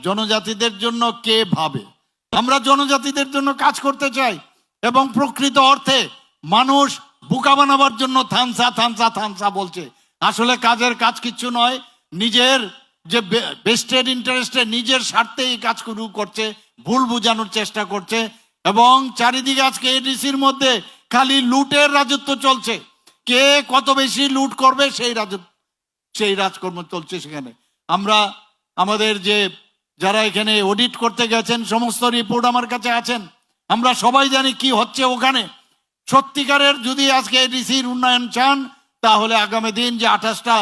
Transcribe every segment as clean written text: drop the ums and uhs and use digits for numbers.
জনজাতিদের জন্য কে ভাবে? আমরা জনজাতিদের জন্য কাজ করতে চাই এবং প্রকৃত অর্থে মানুষ বোকা বানাবার জন্য থানসা থানসা থানসা বলছে। আসলে কাজের কাজ কিচ্ছু নয়, নিজের যে বেস্টেড ইন্টারেস্টে নিজের স্বার্থে এই কাজ শুরু করছে, ভুল বোঝানোর চেষ্টা করছে। এবং চারিদিকে আজকে এডিসির মধ্যে খালি লুটের রাজত্ব চলছে, কে কত বেশি লুট করবে সেই রাজকর্ম চলছে সেখানে। আমরা আমাদের যে যারা এখানে অডিট করতে গেছেন সমস্ত রিপোর্ট আমার কাছে আছেন, আমরা সবাই জানি কি হচ্ছে ওখানে। সত্যিকারের যদি আজকে এডিসির উন্নয়ন চান তাহলে আগামী দিন যে 28টা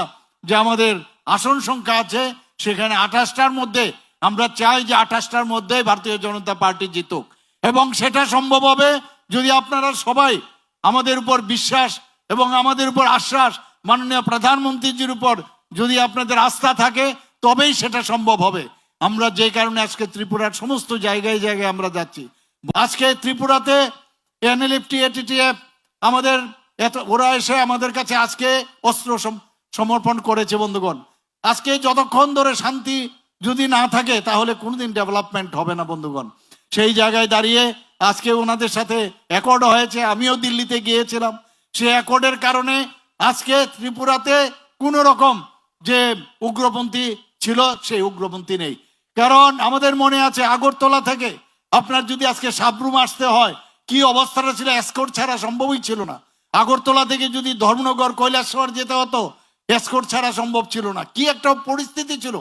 যে আমাদের আসন সংখ্যা আছে সেখানে 28টার মধ্যে আমরা চাই যে 28টার মধ্যে ভারতীয় জনতা পার্টি জিতুক। এবং সেটা সম্ভব হবে যদি আপনারা সবাই আমাদের উপর বিশ্বাস এবং আমাদের উপর আশ্বাস, মাননীয় প্রধানমন্ত্রীজির উপর যদি আপনাদের আস্থা থাকে তবেই সেটা সম্ভব হবে। আমরা যে কারণে আজকে ত্রিপুরার সমস্ত জায়গায় জায়গায় আমরা যাচ্ছি। আজকে ত্রিপুরাতে এনএলএফটি এটিটিএফ আমাদের ওরা এসে আমাদের কাছে আজকে অস্ত্র সমর্পণ করেছে। বন্ধুগণ, আজকে যতক্ষণ ধরে শান্তি যদি না থাকে তাহলে কোনোদিন ডেভেলপমেন্ট হবে না। বন্ধুগণ, সেই জায়গায় দাঁড়িয়ে আজকে ওনাদের সাথে অ্যাকর্ড হয়েছে, আমিও দিল্লিতে গিয়েছিলাম। সেই অ্যাকর্ডের কারণে আজকে ত্রিপুরাতে কোনো রকম যে উগ্রপন্থী ছিল সেই উগ্রপন্থী নেই। কারণ আমাদের মনে আছে আগরতলা থেকে আপনার যদি আজকে সাবরুম আসতে হয় কি অবস্থাটা ছিল, এসকর্ট ছাড়া সম্ভবই ছিল না। আগরতলা থেকে যদি ধর্মনগর কৈলাসহর যেতে হতো এসকর্ট ছাড়া সম্ভব ছিল না। কি একটা পরিস্থিতি ছিল।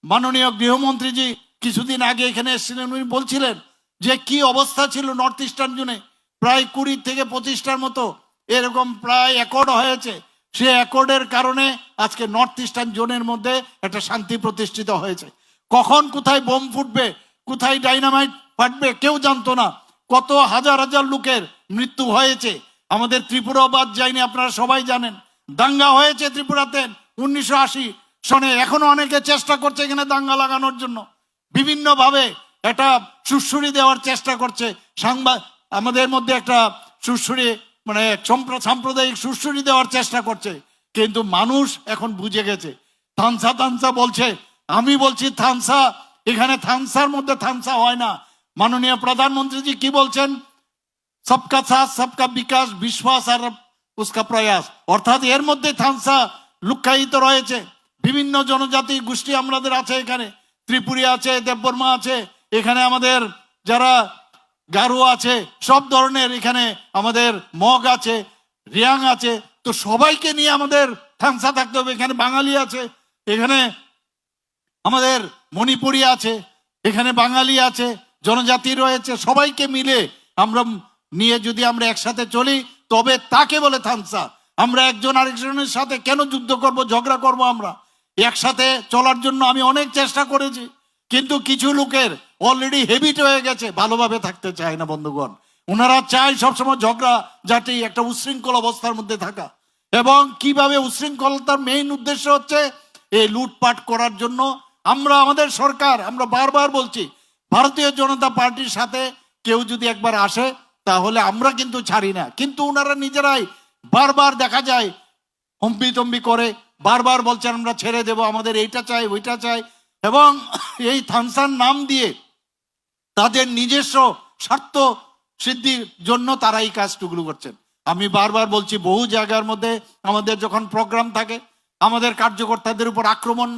মাননীয় গৃহমন্ত্রীজি কিছুদিন আগে এখানে এসেছিলেন, উনি বলছিলেন যে কি অবস্থা ছিল নর্থ ইস্টার্ন জোনে। প্রায় 20 থেকে 25টার মতো এরকম প্রায় অ্যাকর্ড হয়েছে। সে অ্যাকর্ডের কারণে আজকে নর্থ ইস্টার্ন জোনের মধ্যে একটা শান্তি প্রতিষ্ঠিত হয়েছে। কখন কোথায় বোম ফুটবে, কোথায় ডাইনামাইট ফাটবে কেউ জানতো না। কত হাজার হাজার লোকের মৃত্যু হয়েছে। আমাদের ত্রিপুরা বাদ যায়নি, আপনারা সবাই জানেন। দাঙ্গা হয়েছে ত্রিপুরাতে 1980 সনে। এখনো অনেকে চেষ্টা করছে এখানে দাঙ্গা লাগানোর জন্য, বিভিন্নভাবে একটা সুড়সুড়ি দেওয়ার চেষ্টা করছে। আমাদের মধ্যে একটা সুড়সুড়ি মানে সাম্প্রদায়িক সুড়সুড়ি দেওয়ার চেষ্টা করছে। কিন্তু মানুষ এখন বুঝে গেছে। থানসা থানসা বলছে, আমি বলছি থানসা, এখানে থানসার মধ্যে থানসা হয় না। মাননীয় প্রধানমন্ত্রীজি কি বলছেন, সবকা সাথ সবকা বিকাশ বিশ্বাস আর উসকা প্রয়াস, অর্থাৎ এর মধ্যে থানসা লুক্কায়িত রয়েছে। বিভিন্ন জনজাতি গোষ্ঠী আমাদের আছে এখানে, ত্রিপুরী আছে, দেববর্মা আছে, এখানে আমাদের যারা গারো আছে, সব ধরনের এখানে আমাদের মগ আছে, রিয়াং আছে। তো সবাইকে নিয়ে আমাদের থানসা থাকতে হবে। এখানে বাঙালি আছে, এখানে আমাদের মণিপুরী আছে, এখানে বাঙালি আছে, জনজাতি রয়েছে। সবাইকে মিলে আমরা নিয়ে যদি আমরা একসাথে চলি তবে তাকে বলে থানসা। আমরা একজন আরেকজনের সাথে কেন যুদ্ধ করব, ঝগড়া করব? আমরা একসাথে চলার জন্য আমি অনেক চেষ্টা করেছি, কিন্তু কিছু লোকের অলরেডি হেবিট হয়ে গেছে, ভালোভাবে থাকতে চায় না। বন্ধুগণ, ওনারা চায় সবসময় ঝগড়া ঝাঁটি, একটা উশৃঙ্খল অবস্থার মধ্যে থাকা। এবং কিভাবে উশৃঙ্খলতার মেইন উদ্দেশ্য হচ্ছে এই লুটপাট করার জন্য। আমরা আমাদের সরকার, আমরা বারবার বলছি ভারতীয় জনতা পার্টির সাথে কেউ যদি একবার আসে তাহলে আমরা কিন্তু ছাড়ি না। কিন্তু ওনারা নিজেরাই বারবার দেখা যায় হম্পি তম্বি করে বারবার বলছেন আমরা ছেড়ে দেব, আমাদের এইটা চাই ওইটা চাই। এবং এই থানসার নাম দিয়ে তাদের নিজস্ব স্বার্থ সিদ্ধির জন্য তারা এই কাজটুকু করছেন। আমি বারবার বলছি বহু জায়গার মধ্যে আমাদের যখন প্রোগ্রাম থাকে আমাদের কার্যকর্তাদের উপর আক্রমণ